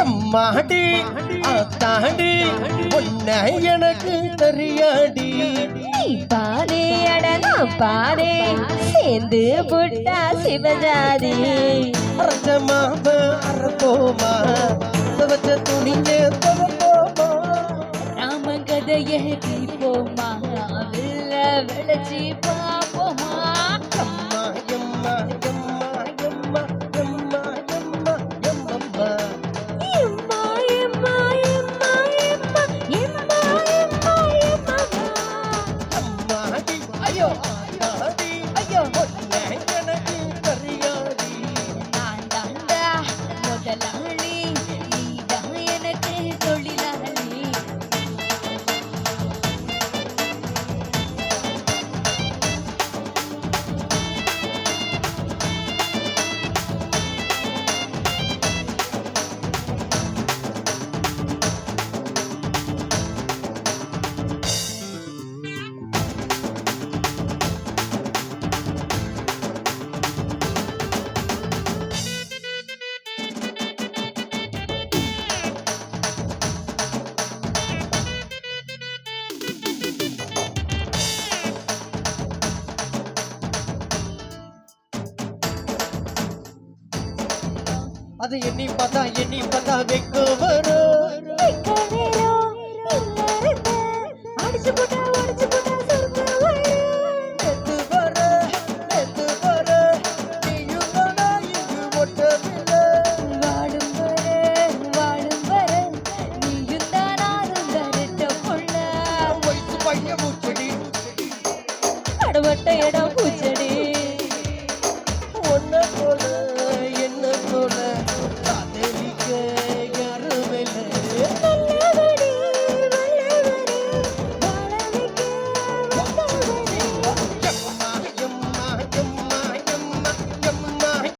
எம்மாடி ஆத்தாடி உன்னை எனக்கு தெரியாடி பாரே அடனா பாரே சேர்ந்து புட்டா சிவஜாதி அரசமாக அரப்போமா வச்ச துணிங்க தவப்போமா ராமகதையை தீப்போமா வில்ல விளைச்சி பாப்போமா எம்மா எம்மா எம்மா எம்மா எம்மா எம்மா எம்மம்மா எம்மா எம்மா எம்மா எம்மா எம்மா எம்மா எம்மா அம்மாடி ஐயோ ஆத்தாடி ஐயோ உன்னை எனக்கு தெரியாடி நான் தாண்டா முதலாளி நீதான் எனக்கு தொழிலாளி அது எண்ணி பார்த்தா வெக்க வரும்